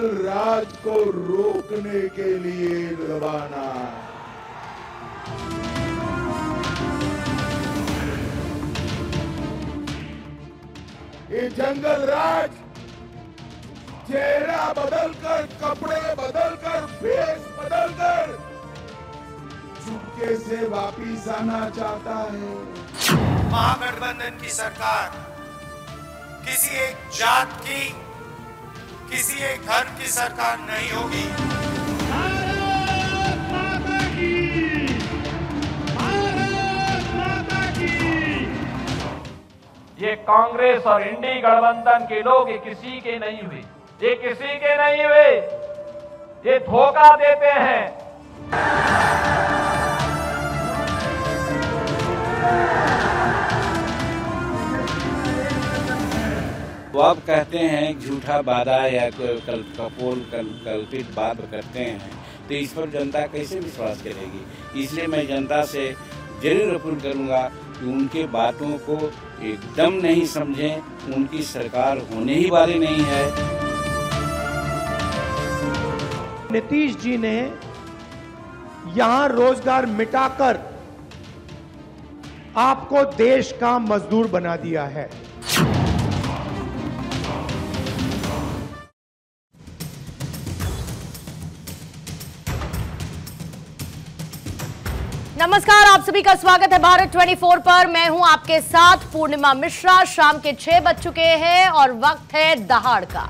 जंगल राज को रोकने के लिए दबाना। ये जंगल राज चेहरा बदलकर, कपड़े बदलकर, भेष बदलकर चुपके से वापिस आना चाहता है। महागठबंधन की सरकार किसी एक जात की, किसी एक धर्म की सरकार नहीं होगी। भारत माता की, भारत माता की। ये कांग्रेस और इंडी गठबंधन के लोग ये किसी के नहीं हुए, ये किसी के नहीं हुए, ये धोखा देते हैं। तो आप कहते हैं झूठा वादा या कल्पित बात करते हैं, तो इस पर जनता कैसे विश्वास करेगी। इसलिए मैं जनता से जरूर अपील करूंगा कि उनके बातों को एकदम नहीं समझें। उनकी सरकार होने ही वाली नहीं है। नीतीश जी ने यहां रोजगार मिटाकर आपको देश का मजदूर बना दिया है। नमस्कार, आप सभी का स्वागत है भारत 24 पर। मैं हूं आपके साथ पूर्णिमा मिश्रा। शाम के 6 बज चुके हैं और वक्त है दहाड़ का।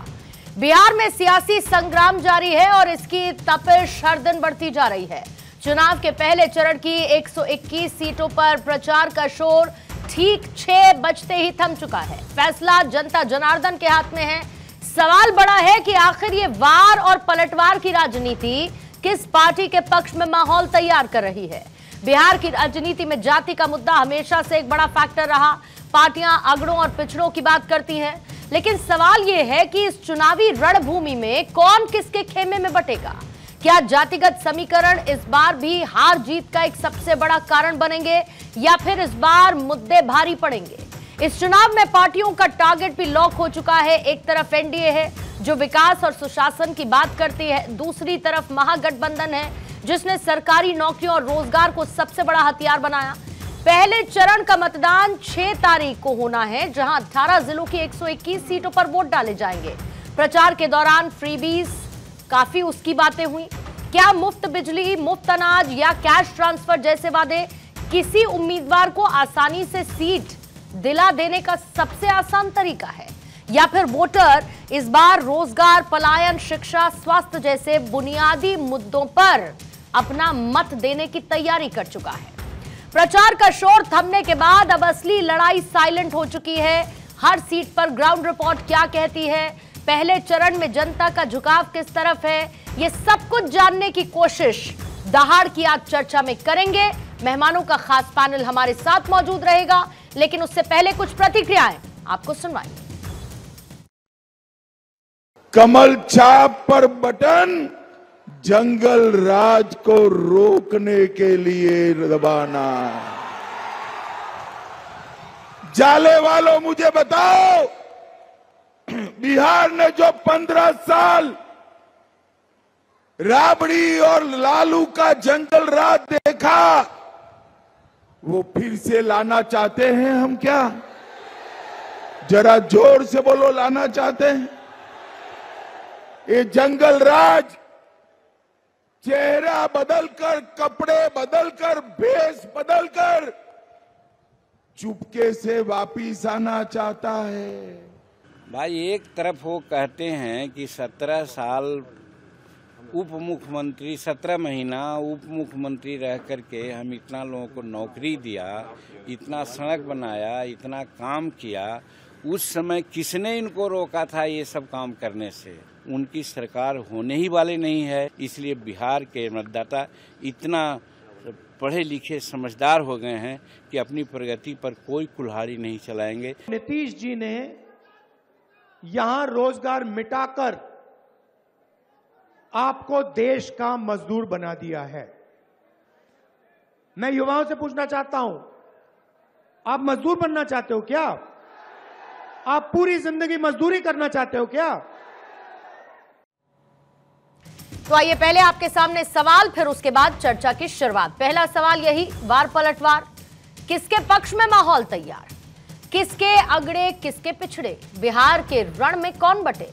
बिहार में सियासी संग्राम जारी है और इसकी तपिश हर दिन बढ़ती जा रही है। चुनाव के पहले चरण की 121 सीटों पर प्रचार का शोर ठीक 6 बजते ही थम चुका है। फैसला जनता जनार्दन के हाथ में है। सवाल बड़ा है कि आखिर ये वार और पलटवार की राजनीति किस पार्टी के पक्ष में माहौल तैयार कर रही है। बिहार की राजनीति में जाति का मुद्दा हमेशा से एक बड़ा फैक्टर रहा। पार्टियां अगड़ों और पिछड़ों की बात करती हैं, लेकिन सवाल यह है कि इस चुनावी रणभूमि में कौन किसके खेमे में बटेगा। क्या जातिगत समीकरण इस बार भी हार जीत का एक सबसे बड़ा कारण बनेंगे या फिर इस बार मुद्दे भारी पड़ेंगे। इस चुनाव में पार्टियों का टारगेट भी लॉक हो चुका है। एक तरफ एनडीए है जो विकास और सुशासन की बात करती है, दूसरी तरफ महागठबंधन है जिसने सरकारी नौकरियों और रोजगार को सबसे बड़ा हथियार बनाया। पहले चरण का मतदान 6 तारीख को होना है, जहां 18 जिलों की 121 सीटों पर वोट डाले जाएंगे। प्रचार के दौरान फ्रीबीज काफी उसकी बातें हुई। क्या मुफ्त बिजली, मुफ्त अनाज या कैश ट्रांसफर जैसे वादे किसी उम्मीदवार को आसानी से सीट दिला देने का सबसे आसान तरीका है, या फिर वोटर इस बार रोजगार, पलायन, शिक्षा, स्वास्थ्य जैसे बुनियादी मुद्दों पर अपना मत देने की तैयारी कर चुका है। प्रचार का शोर थमने के बाद अब असली लड़ाई साइलेंट हो चुकी है। हर सीट पर ग्राउंड रिपोर्ट क्या कहती है, पहले चरण में जनता का झुकाव किस तरफ है, ये सब कुछ जानने की कोशिश दहाड़ की आज चर्चा में करेंगे। मेहमानों का खास पैनल हमारे साथ मौजूद रहेगा, लेकिन उससे पहले कुछ प्रतिक्रियाएं आपको सुनवाएंगे। कमल छाप पर बटन जंगल राज को रोकने के लिए दबाना। जाले वालों मुझे बताओ, बिहार ने जो 15 साल राबड़ी और लालू का जंगल राज देखा, वो फिर से लाना चाहते हैं हम क्या? जरा जोर से बोलो, लाना चाहते हैं? ये जंगल राज चेहरा बदलकर, कपड़े बदलकर, भेष बदलकर चुपके से वापिस आना चाहता है। भाई, एक तरफ वो कहते हैं कि 17 साल उप मुख्यमंत्री, 17 महीना उप मुख्यमंत्री रह करके हम इतना लोगों को नौकरी दिया, इतना सड़क बनाया, इतना काम किया। उस समय किसने इनको रोका था ये सब काम करने से? उनकी सरकार होने ही वाली नहीं है। इसलिए बिहार के मतदाता इतना पढ़े लिखे समझदार हो गए हैं कि अपनी प्रगति पर कोई कुल्हाड़ी नहीं चलाएंगे। नीतीश जी ने यहां रोजगार मिटाकर आपको देश का मजदूर बना दिया है। मैं युवाओं से पूछना चाहता हूं, आप मजदूर बनना चाहते हो क्या? आप पूरी जिंदगी मजदूरी करना चाहते हो क्या? तो आइए पहले आपके सामने सवाल, फिर उसके बाद चर्चा की शुरुआत। पहला सवाल यही, वार पलटवार, किसके पक्ष में माहौल तैयार, किसके अगड़े किसके पिछड़े, बिहार के रण में कौन बटे,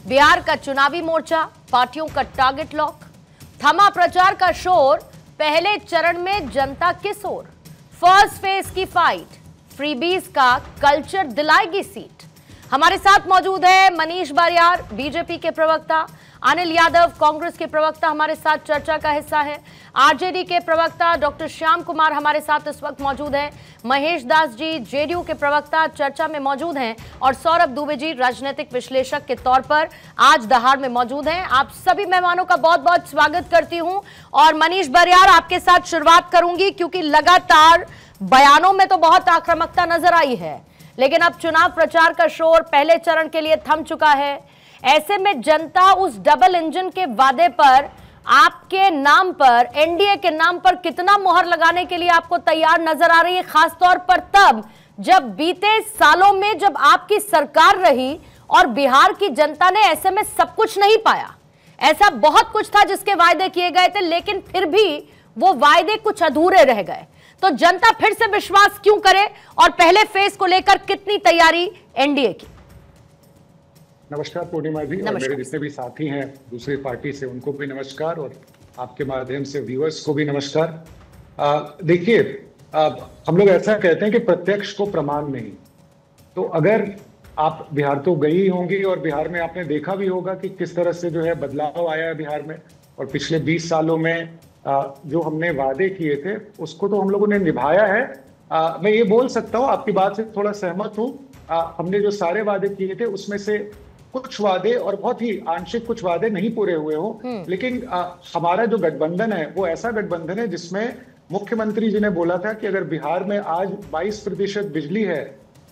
बिहार का चुनावी मोर्चा, पार्टियों का टारगेट लॉक, थमा प्रचार का शोर, पहले चरण में जनता किस ओर, फर्स्ट फेज की फाइट, फ्रीबीज का कल्चर दिलाएगी सीट। हमारे साथ मौजूद है मनीष बारियार, बीजेपी के प्रवक्ता, अनिल यादव, कांग्रेस के प्रवक्ता हमारे साथ चर्चा का हिस्सा है, आरजेडी के प्रवक्ता डॉक्टर श्याम कुमार हमारे साथ इस वक्त मौजूद हैं, महेश दास जी जेडीयू के प्रवक्ता चर्चा में मौजूद हैं, और सौरभ दुबे जी राजनीतिक विश्लेषक के तौर पर आज दहाड़ में मौजूद हैं। आप सभी मेहमानों का बहुत बहुत स्वागत करती हूं। और मनीष बारियार, आपके साथ शुरुआत करूंगी क्योंकि लगातार बयानों में तो बहुत आक्रामकता नजर आई है, लेकिन अब चुनाव प्रचार का शोर पहले चरण के लिए थम चुका है। ऐसे में जनता उस डबल इंजन के वादे पर, आपके नाम पर, एनडीए के नाम पर कितना मोहर लगाने के लिए आपको तैयार नजर आ रही है, खासतौर पर तब जब बीते सालों में जब आपकी सरकार रही और बिहार की जनता ने ऐसे में सब कुछ नहीं पाया। ऐसा बहुत कुछ था जिसके वायदे किए गए थे, लेकिन फिर भी वो वायदे कुछ अधूरे रह गए। तो जनता फिर से विश्वास क्यों करे, और पहले फेज को लेकर कितनी तैयारी एनडीए की? नमस्कार पूर्णिमा जी, और मेरे जितने भी साथी हैं दूसरी पार्टी से उनको भी नमस्कार, और आपके माध्यम से व्यूअर्स को भी नमस्कार। देखिए, हम लोग ऐसा कहते हैं कि प्रत्यक्ष को प्रमाण नहीं। तो अगर आप बिहार तो गई होंगी और बिहार में आपने देखा भी होगा कि किस तरह से जो है बदलाव आया है बिहार में, और पिछले 20 सालों में जो हमने वादे किए थे उसको तो हम लोगों ने निभाया है। मैं ये बोल सकता हूँ, आपकी बात से थोड़ा सहमत हूँ, हमने जो सारे वादे किए थे उसमें से कुछ वादे और बहुत ही आंशिक कुछ वादे नहीं पूरे हुए हो, लेकिन हमारा जो गठबंधन है वो ऐसा गठबंधन है जिसमें मुख्यमंत्री जी ने बोला था कि अगर बिहार में आज 22% बिजली है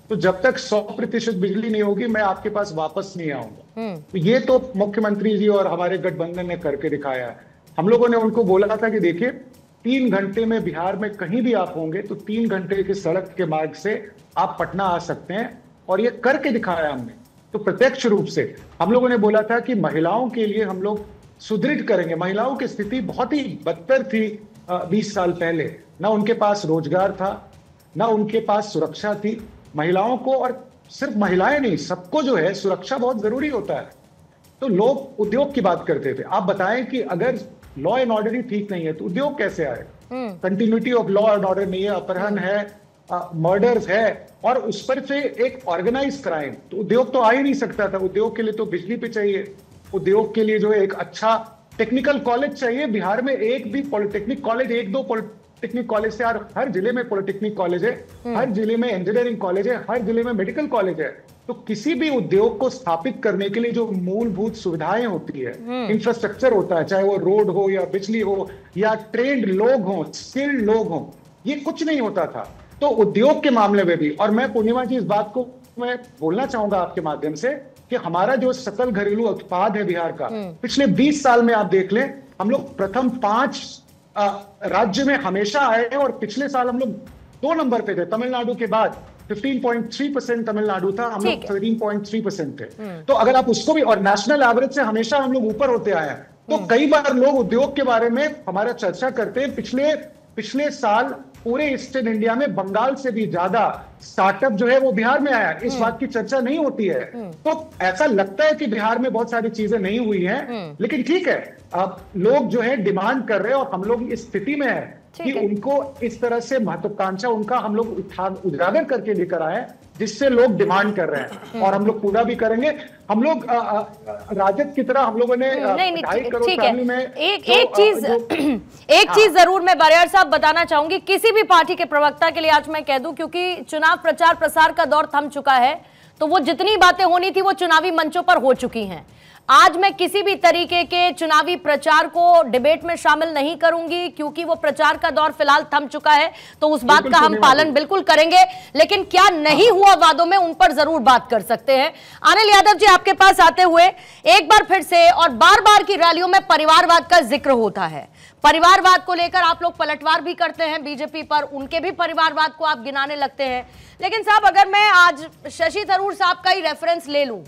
तो जब तक 100% बिजली नहीं होगी मैं आपके पास वापस नहीं आऊंगा। तो ये तो मुख्यमंत्री जी और हमारे गठबंधन ने करके दिखाया है। हम लोगों ने उनको बोला था कि देखिए, 3 घंटे में बिहार में कहीं भी आप होंगे तो 3 घंटे के सड़क के मार्ग से आप पटना आ सकते हैं, और ये करके दिखाया हमने। तो प्रत्यक्ष रूप से हम लोगों ने बोला था कि महिलाओं के लिए हम लोग सुदृढ़ करेंगे। महिलाओं की स्थिति बहुत ही बदतर थी 20 साल पहले, ना उनके पास रोजगार था, ना उनके पास सुरक्षा थी। महिलाओं को, और सिर्फ महिलाएं नहीं, सबको जो है सुरक्षा बहुत जरूरी होता है। तो लोग उद्योग की बात करते थे। आप बताएं कि अगर लॉ एंड ऑर्डर ही ठीक नहीं है तो उद्योग कैसे आएगा? Continuity of law and order नहीं है, अपहरण है, मर्डर्स है, और उस पर से एक ऑर्गेनाइज क्राइम, तो उद्योग तो आ ही नहीं सकता था। उद्योग के लिए तो बिजली पे चाहिए, उद्योग के लिए जो है एक अच्छा टेक्निकल कॉलेज चाहिए। बिहार में एक भी पॉलिटेक्निक कॉलेज, 1-2 पॉलिटेक्निक कॉलेज से, हर जिले में पॉलिटेक्निक कॉलेज है, हर जिले में इंजीनियरिंग कॉलेज है, हर जिले में मेडिकल कॉलेज है। तो किसी भी उद्योग को स्थापित करने के लिए जो मूलभूत सुविधाएं होती है, इंफ्रास्ट्रक्चर होता है, चाहे वो रोड हो या बिजली हो या ट्रेंड लोग हो, स्किल्ड लोग हो, ये कुछ नहीं होता था। तो उद्योग के मामले में भी, और मैं पूर्णिमा जी इस बात को मैं बोलना चाहूंगा आपके माध्यम से कि हमारा जो सकल घरेलू उत्पाद है बिहार का, पिछले 20 साल में आप देख लें, हम लोग प्रथम 5 राज्य में हमेशा आए हैं, और पिछले साल हम लोग 2 नंबर पे थे। तमिलनाडु के बाद 15.3% तमिलनाडु था, हम लोग 13.3% थे। तो अगर आप उसको भी, और नेशनल एवरेज से हमेशा हम लोग ऊपर होते आए हैं। तो कई बार लोग उद्योग के बारे में हमारा चर्चा करते हैं। पिछले साल पूरे ईस्टर्न इंडिया में बंगाल से भी ज्यादा स्टार्टअप जो है वो बिहार में आया। इस बात की चर्चा नहीं होती है। तो ऐसा लगता है कि बिहार में बहुत सारी चीजें नहीं हुई हैं, लेकिन ठीक है, अब लोग जो है डिमांड कर रहे हैं, और हम लोग इस स्थिति में है कि उनको इस तरह से महत्वाकांक्षा उनका हम लोग उजागर करके लेकर आए, जिससे लोग डिमांड कर रहे हैं, और हम लोग पूरा भी करेंगे। हम लोग राजद की तरह हम लोगों ने 2.5 करोड़ फैमिली में एक चीज जरूर मैं बारियार साहब बताना चाहूंगी, किसी भी पार्टी के प्रवक्ता के लिए आज मैं कह दूं, क्योंकि चुनाव प्रचार प्रसार का दौर थम चुका है, तो वो जितनी बातें होनी थी वो चुनावी मंचों पर हो चुकी हैं। आज मैं किसी भी तरीके के चुनावी प्रचार को डिबेट में शामिल नहीं करूंगी, क्योंकि वो प्रचार का दौर फिलहाल थम चुका है, तो उस बात का हम पालन बिल्कुल करेंगे। लेकिन क्या नहीं हुआ वादों में, उन पर जरूर बात कर सकते हैं। अनिल यादव जी, आपके पास आते हुए एक बार फिर से, और बार बार की रैलियों में परिवारवाद का जिक्र होता है, परिवारवाद को लेकर आप लोग पलटवार भी करते हैं बीजेपी पर, उनके भी परिवारवाद को आप गिनाने लगते हैं। लेकिन साहब, अगर मैं आज शशि थरूर साहब का ही रेफरेंस ले लूं,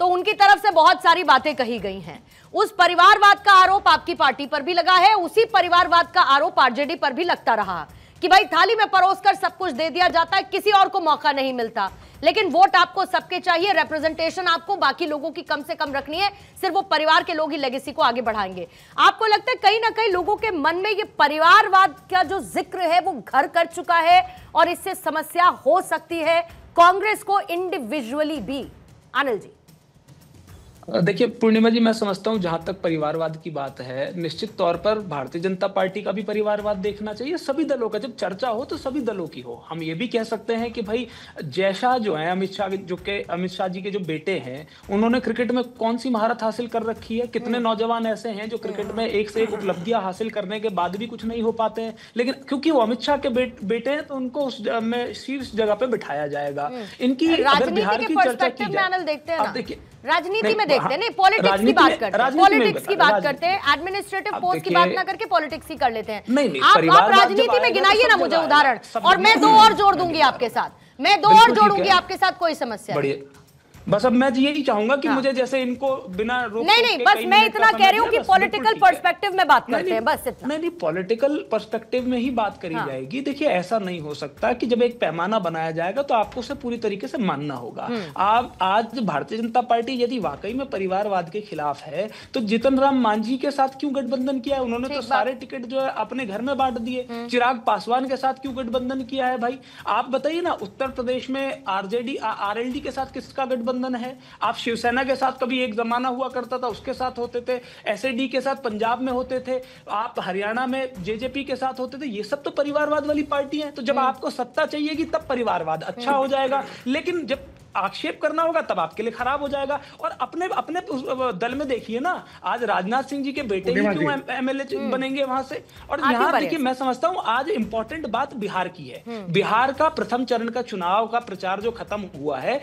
तो उनकी तरफ से बहुत सारी बातें कही गई हैं। उस परिवारवाद का आरोप आपकी पार्टी पर भी लगा है, उसी परिवारवाद का आरोप आरजेडी पर भी लगता रहा कि भाई थाली में परोसकर सब कुछ दे दिया जाता है, किसी और को मौका नहीं मिलता। लेकिन वोट आपको सबके चाहिए, रिप्रेजेंटेशन आपको बाकी लोगों की कम से कम रखनी है, सिर्फ वो परिवार के लोग ही लेगेसी को आगे बढ़ाएंगे। आपको लगता है कहीं ना कहीं लोगों के मन में ये परिवारवाद का जो जिक्र है वो घर कर चुका है और इससे समस्या हो सकती है कांग्रेस को इंडिविजुअली भी? अनिल जी। देखिए पूर्णिमा जी, मैं समझता हूं जहां तक परिवारवाद की बात है, निश्चित तौर पर भारतीय जनता पार्टी का भी परिवारवाद देखना चाहिए, सभी दलों का। जब चर्चा हो तो सभी दलों की हो। हम ये भी कह सकते हैं कि भाई जैसा जो है अमित शाह जी के जो बेटे हैं, उन्होंने क्रिकेट में कौन सी महारत हासिल कर रखी है। कितने नौजवान ऐसे हैं जो क्रिकेट में एक से एक उपलब्धियां हासिल करने के बाद भी कुछ नहीं हो पाते हैं, लेकिन क्योंकि वो अमित शाह के बेटे हैं तो उनको उस में शीर्ष जगह पे बिठाया जाएगा। इनकी अगर बिहार की चर्चा की जाए, देखिए राजनीति में देखते हैं, नहीं पॉलिटिक्स की बात करते हैं, पॉलिटिक्स की बात करते हैं, एडमिनिस्ट्रेटिव पोस्ट की बात ना करके पॉलिटिक्स ही कर लेते हैं। आप राजनीति में गिनाइए ना मुझे उदाहरण, और मैं दो और जोड़ दूंगी आपके साथ, मैं दो और जोड़ूंगी आपके साथ, कोई समस्या नहीं। बस अब मैं यही चाहूंगा कि मुझे जैसे इनको बिना रोक नहीं, बस मैं इतना कह रही हूँ कि पॉलिटिकल पर्सपेक्टिव में बात करते हैं, बस इतना। नहीं, पॉलिटिकल पर्सपेक्टिव में ही बात करी जाएगी। देखिए ऐसा नहीं हो सकता कि जब एक पैमाना बनाया जाएगा तो आपको उसे पूरी तरीके से मानना होगा। आप आज भारतीय जनता पार्टी यदि वाकई में परिवारवाद के खिलाफ है तो जीतन राम मांझी के साथ क्यों गठबंधन किया है? उन्होंने तो सारे टिकट जो है अपने घर में बांट दिए। चिराग पासवान के साथ क्यों गठबंधन किया है? भाई आप बताइए ना, उत्तर प्रदेश में आरएलडी के साथ किसका गठबंधन है? आप शिवसेना के साथ कभी एक जमाना हुआ करता था, उसके साथ होते थे, एसएडी के साथ पंजाब में होते थे, आप हरियाणा में जेजेपी के साथ होते थे। ये सब तो परिवारवाद वाली पार्टी है। तो जब आपको सत्ता चाहिएगी तब परिवारवाद अच्छा हो जाएगा, लेकिन जब आक्षेप करना होगा तब आपके लिए खराब हो जाएगा। और अपने दल में देखिए ना, आज राजनाथ सिंह जी के बेटे ही क्यों एमएलए बनेंगे वहां से। और यहाँ देखिए, मैं समझता हूँ आज इंपॉर्टेंट बात बिहार की है। बिहार का प्रथम चरण का चुनाव का प्रचार जो खत्म हुआ है,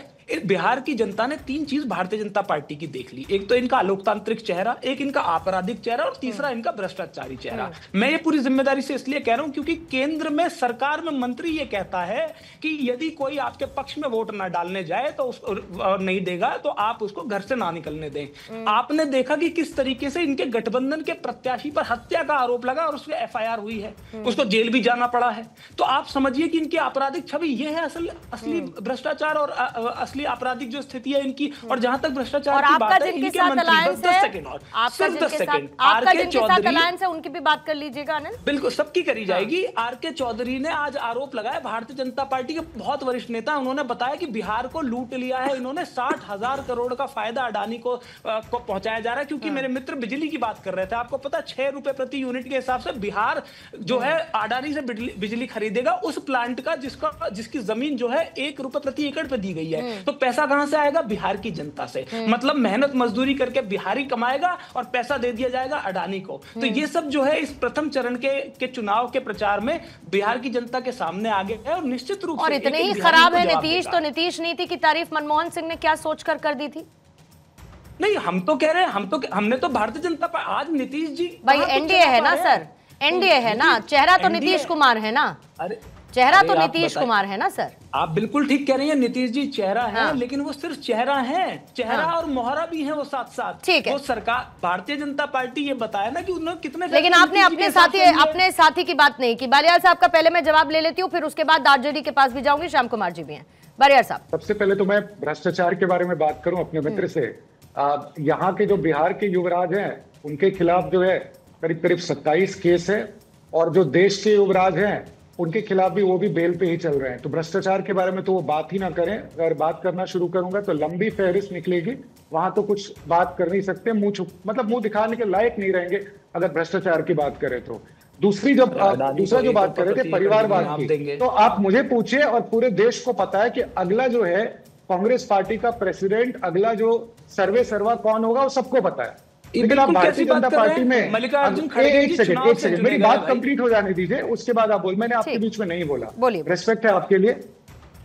बिहार की जनता ने तीन चीज भारतीय जनता पार्टी की देख ली। एक तो इनका लोकतांत्रिक चेहरा, एक इनका आपराधिक चेहरा, और तीसरा इनका भ्रष्टाचारी चेहरा। मैं ये पूरी जिम्मेदारी से इसलिए कह रहा हूं क्योंकि केंद्र में सरकार में मंत्री ये कहता है कि यदि कोई आपके पक्ष में वोट ना डालने जाए तो उसको नहीं देगा तो आप उसको घर से ना निकलने दें। आपने देखा कि किस तरीके से इनके गठबंधन के प्रत्याशी पर हत्या का आरोप लगा और उसमें एफआईआर हुई है, उसको जेल भी जाना पड़ा है। तो आप समझिए कि इनकी आपराधिक छवि ये है, असली भ्रष्टाचार और असली आपराधिक जो स्थिति है इनकी। और जहां तक भ्रष्टाचार की बात है, इनके मंत्री 10 सेकंड और सिर्फ 10 सेकंड आरके चौधरी है, उनकी भी बात कर लीजिएगा अनिल। बिल्कुल, सबकी करी जाएगी। आरके चौधरी ने आज आरोप लगाया, भारतीय जनता पार्टी के बहुत वरिष्ठ नेता, उन्होंने बताया कि बिहार को लूट लिया है इन्होंने, 60,000 करोड़ का फायदा अडानी को पहुंचाया जा रहा है। क्योंकि मेरे मित्र बिजली की बात कर रहे थे, आपको पता 6 रुपए प्रति यूनिट के हिसाब से बिहार जो है अडानी से बिजली खरीदेगा, उस प्लांट का जिसकी जमीन जो है 1 रुपए प्रति एकड़ पे दी गई है। तो पैसा कहां से आएगा? बिहार की जनता से। मतलब मेहनत मजदूरी करके बिहारी कमाएगा और पैसा दे दिया जाएगा अडानी को। तो ये सब जो है इस प्रथम चरण के चुनाव के प्रचार में बिहार की जनता के सामने आ गया है। और निश्चित रूप से और इतने ही खराब है नीतीश, तो नीतीश नीति की तारीफ मनमोहन सिंह ने क्या सोचकर कर दी थी? नहीं, हम तो कह रहे हैं, हमने तो भारतीय जनता पार्टी, आज नीतीश जी भाई एनडीए है ना सर, एनडीए है ना, चेहरा तो नीतीश कुमार है ना। अरे चेहरा तो नीतीश कुमार है ना सर। आप बिल्कुल ठीक कह रही हैं, नीतीश जी चेहरा है, लेकिन वो सिर्फ चेहरा है, चेहरा और मोहरा भी है वो साथ साथ। ठीक है, वो सरकार भारतीय जनता पार्टी ये बताया ना कि उन्होंने कितने, लेकिन आपने अपने साथी की बात नहीं की। बालियाल साहब का पहले मैं जवाब ले लेती हूँ, फिर उसके बाद आरजेडी के पास भी जाऊंगी, श्याम कुमार जी भी हैं। बालियाल साहब, सबसे पहले तो मैं भ्रष्टाचार के बारे में बात करूं अपने मित्र से। यहाँ के जो बिहार के युवराज हैं उनके खिलाफ जो है करीब करीब 27 केस है, और जो देश के युवराज हैं उनके खिलाफ भी वो भी बेल पे ही चल रहे हैं। तो भ्रष्टाचार के बारे में तो वो बात ही ना करें। अगर बात करना शुरू करूंगा तो लंबी फहरिस्त निकलेगी, वहां तो कुछ बात कर नहीं सकते, मुंह दिखाने के लायक नहीं रहेंगे अगर भ्रष्टाचार की बात करें तो। दूसरा जो बात कर रहे थे परिवारवाद की, तो आप मुझे पूछिए और पूरे देश को पता है कि अगला जो है कांग्रेस पार्टी का प्रेसिडेंट, अगला जो सर्वा कौन होगा वो सबको पता है। लेकिन आप भारतीय जनता पार्टी में एक सेकंड मेरी बात कंप्लीट हो जाने दीजिए, उसके बाद आप बोल। मैंने आपके बीच में नहीं बोला, रिस्पेक्ट है आपके लिए।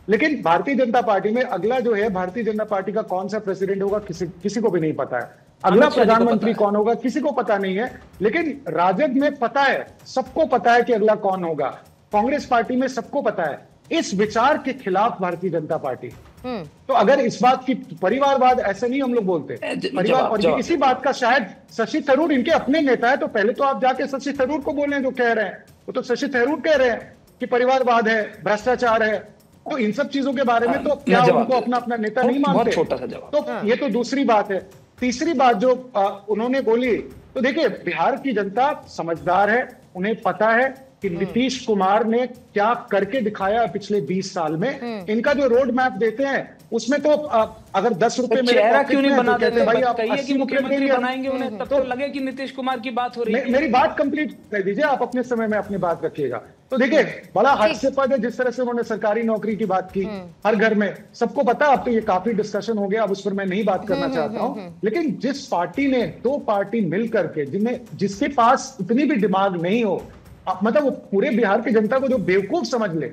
लेकिन भारतीय जनता पार्टी में अगला जो है, भारतीय जनता पार्टी का कौन सा प्रेसिडेंट होगा किसी को भी नहीं पता है। अगला प्रधानमंत्री कौन होगा किसी को पता नहीं है। लेकिन राजद में पता है, सबको पता है कि अगला कौन होगा। कांग्रेस पार्टी में सबको पता है इस विचार के खिलाफ भारतीय जनता पार्टी। तो अगर इस बात की परिवारवाद, ऐसे नहीं हम लोग बोलते परिवार, और ये इसी बात का शायद शशि थरूर इनके अपने नेता है, तो पहले तो आप जाके शशि थरूर को बोलें जो कह रहे हैं। वो तो शशि थरूर कह रहे हैं कि परिवारवाद है, भ्रष्टाचार है, तो इन सब चीजों के बारे में तो क्या उनको अपना अपना नेता नहीं मानते? छोटा सा जवाब। तो ये तो दूसरी बात है। तीसरी बात जो उन्होंने बोली, तो देखिए बिहार की जनता समझदार है, उन्हें पता है कि नीतीश कुमार ने क्या करके दिखाया पिछले 20 साल में। इनका जो रोड मैप देते हैं उसमें तो अगर 10 रुपए में चेहरा क्यों नहीं बना देते भाई आप कहिए कि मुख्यमंत्री बनाएंगे उन्हें, तब तो लगे कि नीतीश कुमार की बात हो रही है। मेरी बात कंप्लीट कर दीजिए, आप अपने समय में अपनी बात रखिएगा। तो देखिए बड़ा हास्यास्पद है जिस तरह से उन्होंने सरकारी नौकरी की बात की हर घर में, सबको पता है। अब तो ये काफी डिस्कशन हो गया, अब उस पर मैं नहीं बात करना चाहता हूँ। लेकिन जिस पार्टी ने, 2 पार्टी मिल करके, जिसके पास इतनी भी दिमाग नहीं हो, मतलब वो पूरे बिहार की जनता को जो बेवकूफ समझ ले,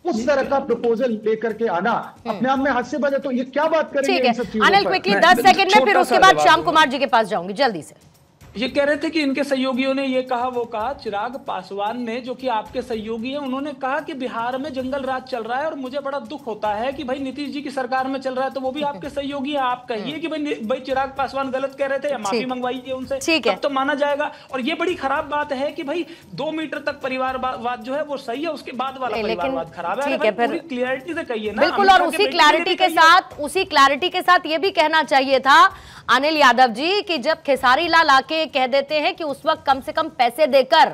उस तरह का प्रपोजल लेकर के आना अपने आप में हास्यास्पद है। तो ये क्या बात करेंगे इन सब चीजों पर? अनिल क्विकली 10 सेकंड में, फिर उसके बाद श्याम कुमार जी के पास जाऊंगी जल्दी से। ये कह रहे थे कि इनके सहयोगियों ने ये कहा वो कहा। चिराग पासवान ने, जो कि आपके सहयोगी हैं, उन्होंने कहा कि बिहार में जंगल राज चल रहा है और मुझे बड़ा दुख होता है कि भाई नीतीश जी की सरकार में चल रहा है, तो वो भी आपके सहयोगी हैं। आप कहिए कि भाई चिराग पासवान गलत कह रहे थे, या माफी मंगवाइए उनसे, तब तो माना जाएगा। और ये बड़ी खराब बात है कि भाई 2 मीटर तक परिवारवाद जो है वो सही है, उसके बाद वाला परिवारवाद खराब है। पूरी क्लियरिटी से कहिए ना। बिल्कुल, और उसी क्लैरिटी के साथ ये भी कहना चाहिए था अनिल यादव जी कि जब खेसारी लाल आके कह देते हैं कि उस वक्त कम से कम पैसे देकर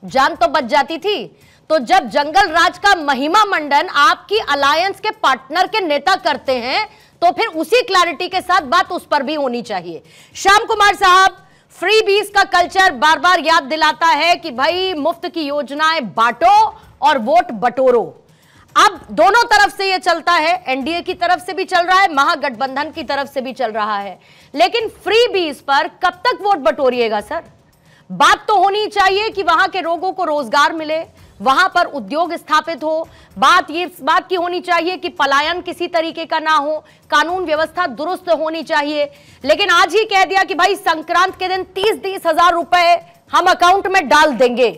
जान तो बच जाती थी, तो जब जंगल राज का महिमा मंडन आपकी अलायंस के पार्टनर के नेता करते हैं, तो फिर उसी क्लैरिटी के साथ बात उस पर भी होनी चाहिए। श्याम कुमार साहब, फ्री बीज का कल्चर बार बार याद दिलाता है कि भाई मुफ्त की योजनाएं बांटो और वोट बटोरो। अब दोनों तरफ से ये चलता है, एनडीए की तरफ से भी चल रहा है, महागठबंधन की तरफ से भी चल रहा है, लेकिन फ्री बीज पर कब तक वोट बटोरिएगा सर? बात तो होनी चाहिए कि वहां के लोगों को रोजगार मिले, वहां पर उद्योग स्थापित हो। बात की होनी चाहिए कि पलायन किसी तरीके का ना हो, कानून व्यवस्था दुरुस्त होनी चाहिए। लेकिन आज ही कह दिया कि भाई संक्रांत के दिन 30-30 हजार रुपए हम अकाउंट में डाल देंगे।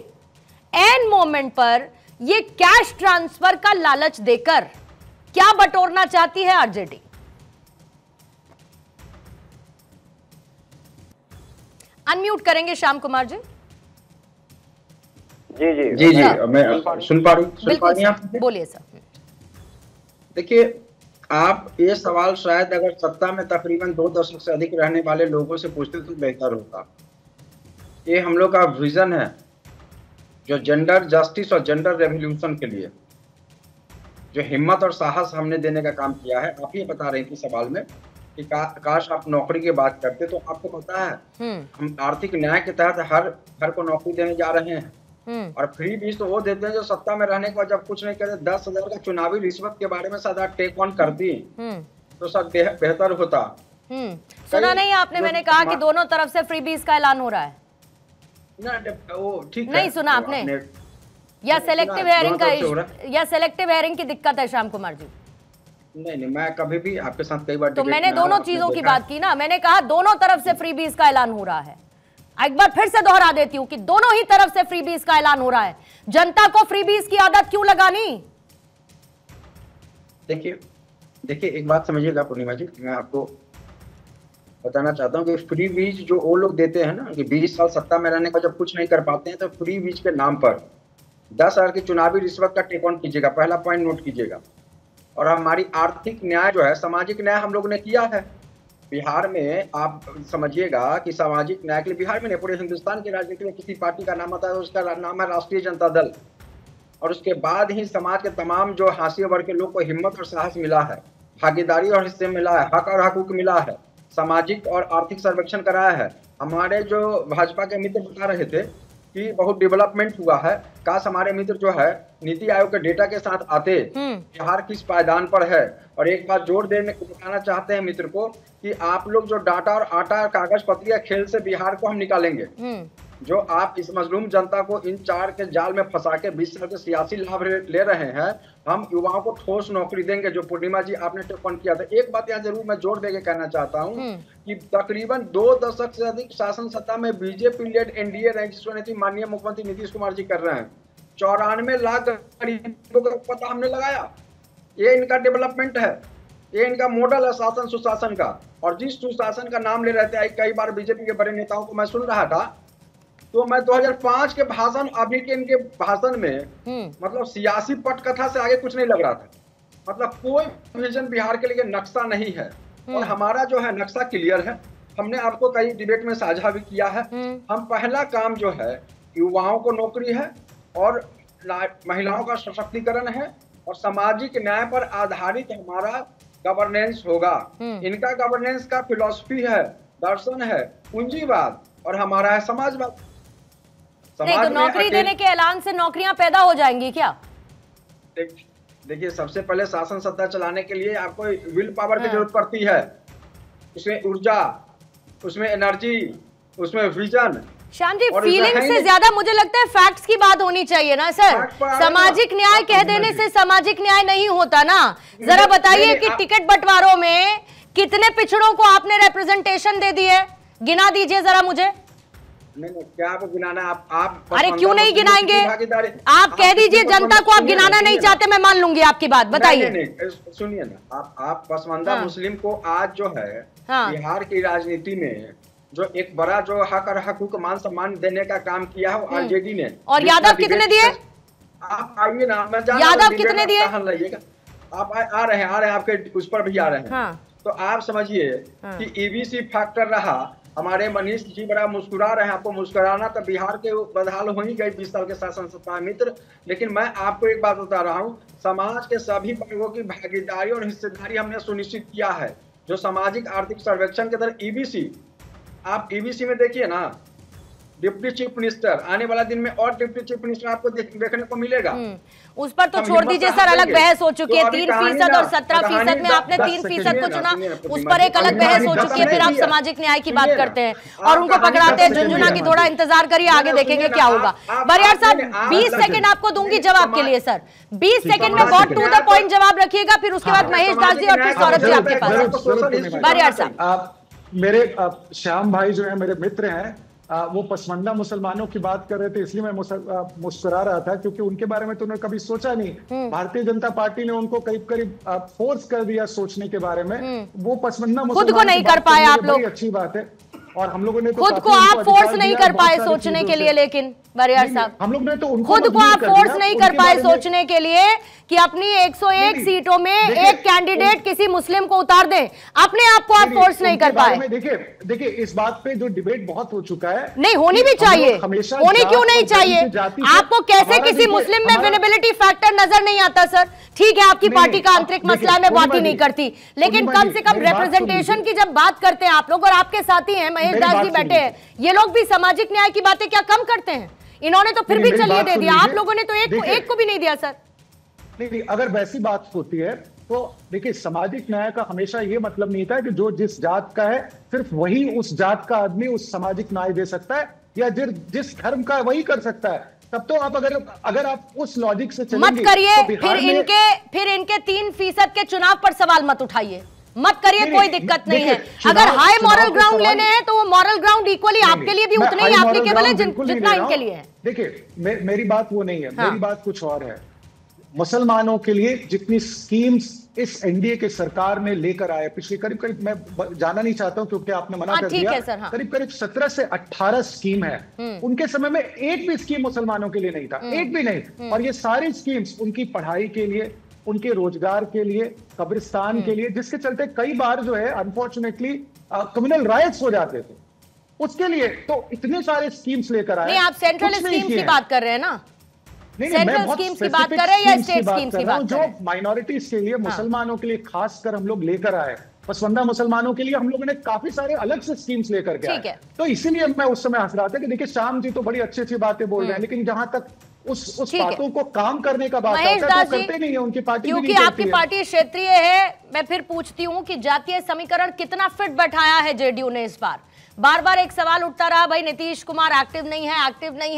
एन मोमेंट पर ये कैश ट्रांसफर का लालच देकर क्या बटोरना चाहती है आरजेडी? अनम्यूट करेंगे श्याम कुमार जी। जी मैं सुन पा रही आप? बोलिए सर। देखिए, आप ये सवाल शायद अगर सत्ता में तकरीबन 2 दशक से अधिक रहने वाले लोगों से पूछते तो बेहतर होता। ये हम लोग का विजन है जो जेंडर जस्टिस और जेंडर रेवोल्यूशन के लिए जो हिम्मत और साहस हमने देने का काम किया है। आप ये बता रहे थे सवाल में कि काश आप नौकरी की बात करते, तो आपको पता है हम आर्थिक न्याय के तहत हर को नौकरी देने जा रहे हैं। और फ्री बीज तो वो देते हैं जो सत्ता में रहने के बाद जब कुछ नहीं करते, 10,000 का चुनावी रिश्वत के बारे में सदा टेक ऑन करती तो सब बेहतर होता। सुना नहीं आपने, मैंने कहा कि दोनों तरफ से फ्री बीज का ऐलान हो रहा है। वो ठीक नहीं सुना आपने? या सेलेक्टिव हेयरिंग का, या सेलेक्टिव हेयरिंग की दिक्कत है श्याम कुमार जी? नहीं, मैं कभी भी आपके साथ कई बार तो मैंने दोनों चीजों की बात की ना। मैंने कहा दोनों तरफ से फ्री बीज का ऐलान हो रहा है। एक बार फिर से दोहरा देती हूं कि दोनों ही तरफ से फ्री बीज का ऐलान हो रहा है। जनता को फ्री बीज की आदत क्यों लगानी? देखिए एक बात समझिएगा पूर्णिमा जी, मैं आपको बताना चाहता हूँ कि फ्री बीज जो वो लोग देते हैं ना कि 20 साल सत्ता में रहने का जब कुछ नहीं कर पाते हैं, तो फ्री बीज के नाम पर 10,000 की चुनावी रिश्वत का टेक ऑन कीजिएगा। पहला पॉइंट नोट कीजिएगा। और हमारी आर्थिक न्याय जो है, सामाजिक न्याय हम लोगों ने किया है बिहार में। आप समझिएगा कि सामाजिक न्याय के लिए बिहार में नहीं, पूरे हिंदुस्तान की राजनीति में किसी पार्टी का नाम आता है, उसका नाम है राष्ट्रीय जनता दल। और उसके बाद ही समाज के तमाम जो हाशिए वर्ग के लोग को हिम्मत और साहस मिला है, भागीदारी और हिस्से मिला है, हक और हकूक मिला है, सामाजिक और आर्थिक सर्वेक्षण कराया है। हमारे जो भाजपा के मित्र बता रहे थे कि बहुत डेवलपमेंट हुआ है, काश हमारे मित्र जो है नीति आयोग के डेटा के साथ आते, बिहार किस पायदान पर है। और एक बात जोर देने को बताना चाहते हैं मित्र को कि आप लोग जो डाटा और आटा और कागज पत्री या खेल से बिहार को हम निकालेंगे, जो आप इस मजलूम जनता को इन 4 के जाल में फंसा के 20 साल के सियासी लाभ ले रहे हैं, हम युवाओं को ठोस नौकरी देंगे, जो पूर्णिमा जी आपने टिप्पणी किया था। एक बात यहाँ जरूर मैं जोर देके कहना चाहता हूँ कि तकरीबन 2 दशक से अधिक शासन सत्ता में बीजेपी लेड एनडीए रही, जिसको माननीय मुख्यमंत्री नीतीश कुमार जी कर रहे हैं। 94 लाख गरीबों का पता हमने लगाया। ये इनका डेवलपमेंट है, ये इनका मॉडल है शासन सुशासन का। और जिस सुशासन का नाम ले रहे थे, कई बार बीजेपी के बड़े नेताओं को मैं सुन रहा था, तो मैं 2005 के भाषण, अभी के इनके भाषण में मतलब सियासी पटकथा से आगे कुछ नहीं लग रहा था। मतलब कोई विजन बिहार के लिए नक्शा नहीं है। और हमारा जो है नक्शा क्लियर है, हमने आपको कई डिबेट में साझा भी किया है। हम पहला काम जो है युवाओं को नौकरी है और महिलाओं का सशक्तिकरण है और सामाजिक न्याय पर आधारित हमारा गवर्नेंस होगा। इनका गवर्नेंस का फिलॉसफी है, दर्शन है पूंजीवाद, और हमारा है समाजवाद। नहीं तो नौकरी देने के ऐलान से नौकरियां पैदा हो जाएंगी क्या? देखिए, सबसे पहले शासन सत्ता चलाने के लिए आपको विल पावर की जरूरत पड़ती है। उसमें ऊर्जा, उसमें एनर्जी, उसमें विजन। श्याम जी, फीलिंग से ज्यादा मुझे लगता है फैक्ट्स की बात होनी चाहिए ना सर। सामाजिक न्याय कह देने से सामाजिक न्याय नहीं होता ना। जरा बताइए कि टिकट बंटवारों में कितने पिछड़ों को आपने रिप्रेजेंटेशन दे दी है, गिना दीजिए जरा मुझे। नहीं, क्या आपको गिनाना? आप अरे क्यों नहीं गिनाएंगे? आप कह दीजिए, जनता को आप गिनाना नहीं चाहते, मैं मान लूंगी आपकी बात। बताइए। सुनिए ना, आप पसमानदा मुस्लिम को आज जो है बिहार की राजनीति में जो एक बड़ा जो हक और हकूक मान सम्मान देने का काम किया है वो आरजेडी ने। और यादव कितने दिए? आप आइए ना, मैं यादव कितने दिए? आप आ रहे हैं आपके उस पर भी आ रहे हैं। तो आप समझिए कि ईबीसी फैक्टर रहा। हमारे मनीष जी बड़ा मुस्कुरा रहे हैं, आपको मुस्कुराना तो बिहार के बदहाल हो ही गए 20 साल के शासन सत्ता मित्र। लेकिन मैं आपको एक बात बता रहा हूँ, समाज के सभी वर्गों की भागीदारी और हिस्सेदारी हमने सुनिश्चित किया है। जो सामाजिक आर्थिक सर्वेक्षण के तहत ईबीसी, आप ईबीसी में देखिए ना, डिप्टी चीफ मिनिस्टर, आने वाला दिन में और डिप्टी चीफ मिनिस्टर आपको देखने को मिलेगा। उस पर तो छोड़ दीजिए सर, अलग बहस हो चुकी है। 3% और 17% में आपने 3% को चुना, उस पर एक अलग बहस हो चुकी है। फिर आप सामाजिक न्याय की बात करते हैं और उनको पकड़ाते हैं झुंझुना की। थोड़ा इंतजार करिए, आगे देखेंगे क्या होगा। बरियार साहब 20 सेकंड आपको दूंगी जवाब के लिए सर। 20 सेकंड में बहुत टू द पॉइंट जवाब रखिएगा, फिर उसके बाद महेश दास जी और फिर सौरभ जी आपके पास। बरियार साहब, मेरे श्याम भाई जो है मेरे मित्र हैं, वो पसमंदा मुसलमानों की बात कर रहे थे, इसलिए मैं मुस्कुरा रहा था क्योंकि उनके बारे में तो उन्होंने कभी सोचा नहीं। भारतीय जनता पार्टी ने उनको करीब करीब फोर्स कर दिया सोचने के बारे में। वो पसमंदा खुद को नहीं कर पाए आप लोग, अच्छी बात है। और हम लोगों ने तो खुद को आप फोर्स नहीं कर पाए सोचने के लिए। लेकिन बरियार साहब, हम लोग ने तो खुद को आप फोर्स नहीं कर पाए सोचने के लिए कि अपनी 101 सीटों में एक कैंडिडेट किसी मुस्लिम को उतार दें। अपने आप को आप फोर्स नहीं कर पाए। देखिए इस बात पे जो डिबेट बहुत हो चुका है, नहीं होनी भी चाहिए, होनी क्यों नहीं चाहिए? आपको कैसे किसी मुस्लिम में विनेबिलिटी फैक्टर नजर नहीं आता सर? ठीक है, आपकी पार्टी का आंतरिक मसला है, मैं बात ही नहीं करती, लेकिन कम से कम रिप्रेजेंटेशन की जब बात करते हैं आप लोग, और आपके साथी हैं महेश दास जी बैठे हैं, ये लोग भी सामाजिक न्याय की बातें क्या कम करते हैं? इन्होंने तो फिर भी चलिए दे दिया, आप लोगों ने तो एक को भी नहीं दिया सर। नहीं, अगर वैसी बात होती है तो देखिए, सामाजिक न्याय का हमेशा ये मतलब नहीं था कि जो जिस जात का है सिर्फ वही उस जात का आदमी उस सामाजिक न्याय दे सकता है, या जिस धर्म का वही कर सकता है। तब तो आप अगर आप उस लॉजिक से चलेंगे मत करिए, तो फिर इनके 3% के चुनाव पर सवाल मत उठाइए, मत करिए, कोई दिक्कत नहीं है। अगर हाई मॉरल ग्राउंड लेने हैं तो वो मॉरल ग्राउंड इक्वली आपके लिए भी उतने ही एप्लीकेबल है जितना इनके लिए है। देखिए मेरी बात वो नहीं है, मेरी बात कुछ और है। मुसलमानों के लिए जितनी स्कीम्स इस एनडीए के सरकार ने लेकर आए, पिछली करीब मैं जाना नहीं चाहता हूं क्योंकि आपने मना कर दिया, करीब 17 से 18 स्कीम है। उनके समय में एक भी स्कीम मुसलमानों के लिए नहीं था, एक भी नहीं। और ये सारी स्कीम्स उनकी पढ़ाई के लिए, उनके रोजगार के लिए, कब्रिस्तान के लिए, जिसके चलते कई बार जो है अनफॉर्चुनेटली क्रिमिनल राइट्स हो जाते थे, उसके लिए तो इतने सारे स्कीम्स लेकर आए। नहीं, आप सेंट्रल स्कीम्स की बात कर रहे हैं ना? सेंट्रल स्कीम्स की बात कर रहे हैं या स्टेट स्कीम्स की बात कर रहे हैं? जो माइनॉरिटीज के लिए, मुसलमानों के लिए खासकर हम लोग लेकर आए, पसवंदा मुसलमानों के लिए हम लोगों ने काफी सारे अलग से स्कीम्स लेकर के आए। तो इसीलिए मैं उस समय हंस रहा था कि देखिए श्याम जी तो बड़ी अच्छी अच्छी बातें बोल रहे हैं, लेकिन जहां तक उस बातों को काम करने का बात आता है तो करते नहीं है उनकी पार्टी। क्योंकि आपकी पार्टी क्षेत्रीय है, मैं फिर पूछती हूँ कि जातीय समीकरण कितना फिट बैठाया है जेडीयू ने इस बार? बार बार एक सवाल उठता रहा, भाई नीतीश कुमार एक्टिव नहीं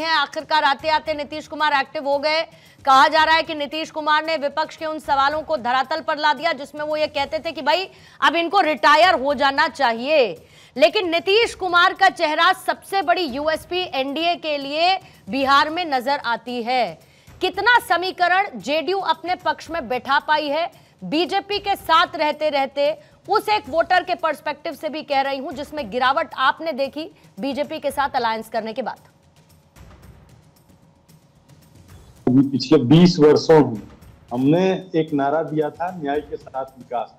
है। आखिरकार आते आते नीतीश कुमार एक्टिव हो गए। कहा जा रहा है कि नीतीश कुमार ने विपक्ष के उन सवालों को धरातल पर ला दिया जिसमें वो ये कहते थे कि भाई अब इनको रिटायर हो जाना चाहिए। लेकिन नीतीश कुमार का चेहरा सबसे बड़ी यूएसपी एनडीए के लिए बिहार में नजर आती है। कितना समीकरण जेडीयू अपने पक्ष में बैठा पाई है बीजेपी के साथ रहते रहते, उस एक वोटर के पर्सपेक्टिव से भी कह रही हूं जिसमें गिरावट आपने देखी बीजेपी के साथ अलायंस करने के बाद। पिछले 20 वर्षों में हमने एक नारा दिया था, न्याय के साथ विकास।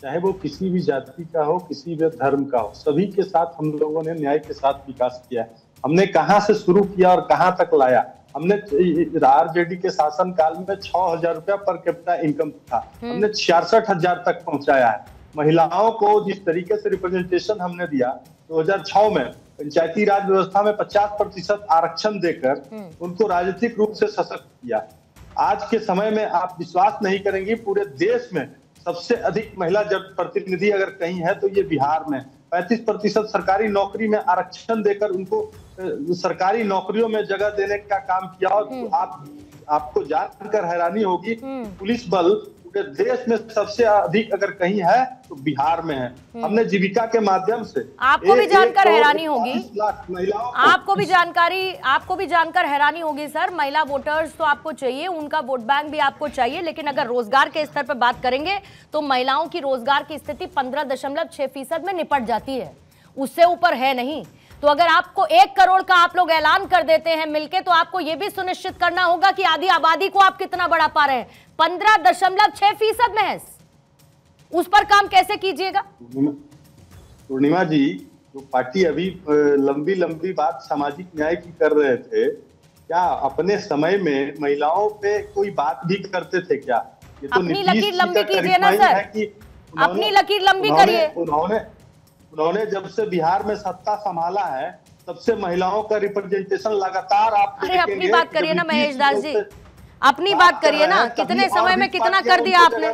चाहे वो किसी भी जाति का हो, किसी भी धर्म का हो, सभी के साथ हम लोगों ने न्याय के साथ विकास किया। हमने कहां से शुरू किया और कहां तक लाया। हमने आरजेडी के शासन काल में 6,000 रुपया पर कैपिटा इनकम था, हमने 66,000 तक पहुंचाया है। महिलाओं को जिस तरीके से रिप्रेजेंटेशन हमने दिया 2006 में पंचायती राज व्यवस्था में 50% आरक्षण देकर उनको राजनीतिक रूप से सशक्त किया। आज के समय में आप विश्वास नहीं करेंगे, पूरे देश में सबसे अधिक महिला प्रतिनिधि अगर कहीं है तो ये बिहार में। 35% सरकारी नौकरी में आरक्षण देकर उनको सरकारी नौकरियों में जगह देने का काम किया। और आपको जानकर हैरानी होगी, पुलिस बल पूरे देश में सबसे अधिक अगर कहीं है तो बिहार में है। हमने जीविका के माध्यम से आपको भी जानकर हैरानी होगी, महिलाओं आपको भी जानकर हैरानी होगी सर, महिला वोटर्स तो आपको चाहिए, उनका वोट बैंक भी आपको चाहिए, लेकिन अगर रोजगार के स्तर पर बात करेंगे तो महिलाओं की रोजगार की स्थिति 15.6% में निपट जाती है, उससे ऊपर है नहीं। तो अगर आपको 1 करोड़ का आप लोग ऐलान कर देते हैं मिलके, तो आपको यह भी सुनिश्चित करना होगा कि आधी आबादी को आप कितना बढ़ा पा रहे हैं। 15.6% में है, उस पर काम कैसे कीजिएगा? पूर्णिमा जी, जो पार्टी अभी लंबी बात सामाजिक न्याय की कर रहे थे, क्या अपने समय में महिलाओं पे कोई बात भी करते थे क्या? ये तो अपनी लकीर लंबी कीजिए ना सर, अपनी लकीर लंबी करिए। उन्होंने जब से बिहार में सत्ता संभाला है तब से महिलाओं का रिप्रेजेंटेशन लगातार आप अरे अपनी बात करिए ना महेश दास जी, अपनी बात करिए ना, कितने समय में कितना कर दिया आपने?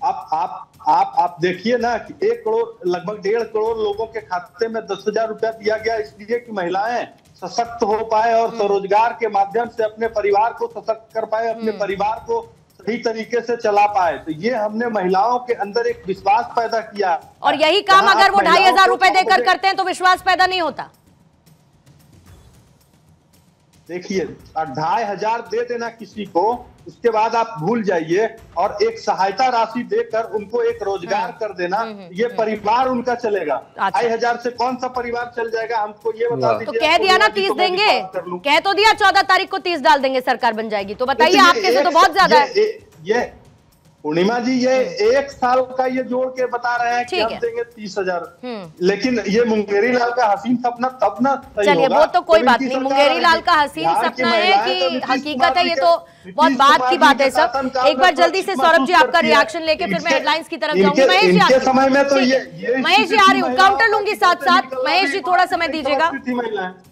आप देखिए ना कि 1 करोड़ लगभग 1.5 करोड़ लोगों के खाते में 10,000 रुपया दिया गया, इसलिए कि महिलाएं सशक्त हो पाए और स्वरोजगार के माध्यम से अपने परिवार को सशक्त कर पाए, अपने परिवार को सही तरीके से चला पाए। तो ये हमने महिलाओं के अंदर एक विश्वास पैदा किया। और यही काम अगर वो 2,500 रुपए देकर करते हैं तो विश्वास पैदा नहीं होता। देखिए 2,500 दे देना किसी को, उसके बाद आप भूल जाइए, और एक सहायता राशि देकर उनको एक रोजगार कर देना, ये परिवार उनका चलेगा। 2,500 से कौन सा परिवार चल जाएगा? हमको ये बता दीजिए। तो कह दिया ना 30 देंगे, कह तो दिया 14 तारीख को 30 डाल देंगे, सरकार बन जाएगी। तो बताइए आपके से तो बहुत ज्यादा है। ये पूर्णिमा जी, ये 1 साल का ये जोड़ के बता रहे हैं कि हम देंगे 30,000, लेकिन ये मुंगेरी लाल का हसीन सपना तब ना सही चलिए होगा। वो तो कोई बात नहीं, मुंगेरी लाल का हसीन सपना है कि हकीकत है, ये तो बहुत बात की बात है सब। एक बार जल्दी से सौरभ जी आपका रिएक्शन लेके फिर मैं हेडलाइंस की तरफ जाऊंगी। महेश जी आ रही हूँ, काउंटर लूंगी साथ साथ। महेश जी थोड़ा समय दीजिएगा,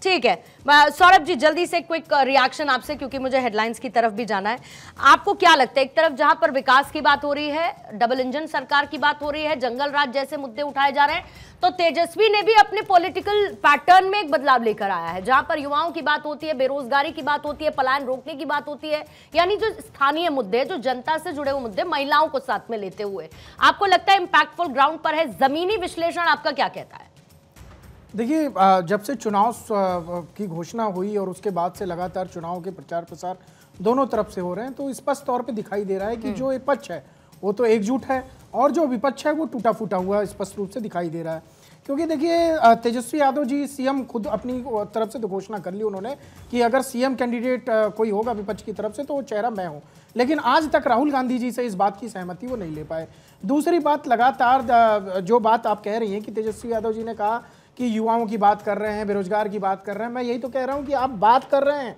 ठीक है। सौरभ जी जल्दी से क्विक रिएक्शन आपसे, क्योंकि मुझे हेडलाइंस की तरफ भी जाना है। आपको क्या लगता है, एक तरफ जहां पर विकास की बात हो रही है, डबल इंजन सरकार की बात हो रही है, जंगल राज जैसे मुद्दे उठाए जा रहे हैं, तो तेजस्वी ने भी अपने पॉलिटिकल पैटर्न में एक बदलाव लेकर आया है, जहां पर युवाओं की बात होती है, बेरोजगारी की बात होती है, पलायन रोकने की बात होती है, यानी जो स्थानीय मुद्दे, जो जनता से जुड़े हुए मुद्दे, महिलाओं को साथ में लेते हुए। आपको लगता है इंपैक्टफुल ग्राउंड पर है? जमीनी विश्लेषण आपका क्या कहता है? देखिए, जब से चुनाव की घोषणा हुई और उसके बाद से लगातार चुनाव के प्रचार प्रसार दोनों तरफ से हो रहे हैं, तो स्पष्ट तौर पे दिखाई दे रहा है कि जो एक पक्ष है वो तो एकजुट है और जो विपक्ष है वो टूटा फूटा हुआ स्पष्ट रूप से दिखाई दे रहा है। क्योंकि देखिए, तेजस्वी यादव जी सीएम खुद अपनी तरफ से तो घोषणा कर ली उन्होंने कि अगर सीएम कैंडिडेट कोई होगा विपक्ष की तरफ से तो वो चेहरा मैं हूं, लेकिन आज तक राहुल गांधी जी से इस बात की सहमति वो नहीं ले पाए। दूसरी बात, लगातार जो बात आप कह रही हैं कि तेजस्वी यादव जी ने कहा कि युवाओं की बात कर रहे हैं, बेरोजगार की बात कर रहे हैं, मैं यही तो कह रहा हूं कि आप बात कर रहे हैं।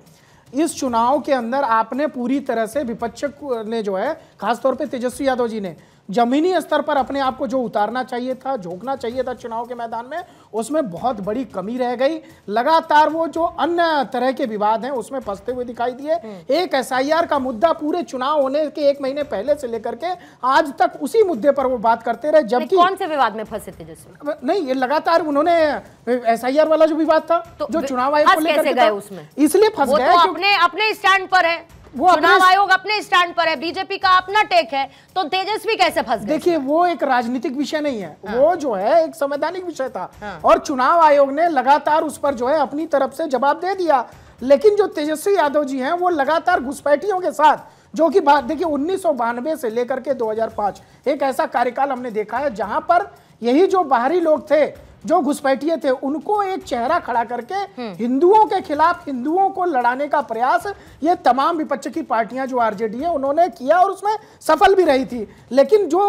इस चुनाव के अंदर आपने पूरी तरह से विपक्ष ने जो है, खासतौर पे तेजस्वी यादव जी ने जमीनी स्तर पर अपने आप को जो उतारना चाहिए था, झोंकना चाहिए था चुनाव के मैदान में, उसमें बहुत बड़ी कमी रह गई। लगातार वो जो अन्य तरह के विवाद हैं उसमें फंसते हुए दिखाई दिए। एक एसआईआर का मुद्दा पूरे चुनाव होने के 1 महीने पहले से लेकर के आज तक उसी मुद्दे पर वो बात करते रहे, जबकि कौन से विवाद में फंसे तेजस्वी? नहीं, ये लगातार उन्होंने एसआईआर वाला जो विवाद था, तो जो चुनाव आयोग को लेकर गए उसमें, इसलिए फंस गए। अपने स्टैंड पर है, चुनाव आयोग अपने स्टैंड पर है, बीजेपी का अपना टेक है, तो तेजस्वी कैसे फंस गए? देखिए, वो एक राजनीतिक विषय नहीं है, वो जो है एक संवैधानिक विषय था और चुनाव आयोग ने लगातार उस पर जो है अपनी तरफ से जवाब दे दिया। लेकिन जो तेजस्वी यादव जी हैं वो लगातार घुसपैठियों के साथ, जो कि बात देखिए 1992 से लेकर के 2005 एक ऐसा कार्यकाल हमने देखा है जहां पर यही जो बाहरी लोग थे, जो घुसपैठिए थे, उनको एक चेहरा खड़ा करके हिंदुओं के खिलाफ हिंदुओं को लड़ाने का प्रयास ये तमाम विपक्ष की पार्टियां जो आरजेडी है उन्होंने किया और उसमें सफल भी रही थी। लेकिन जो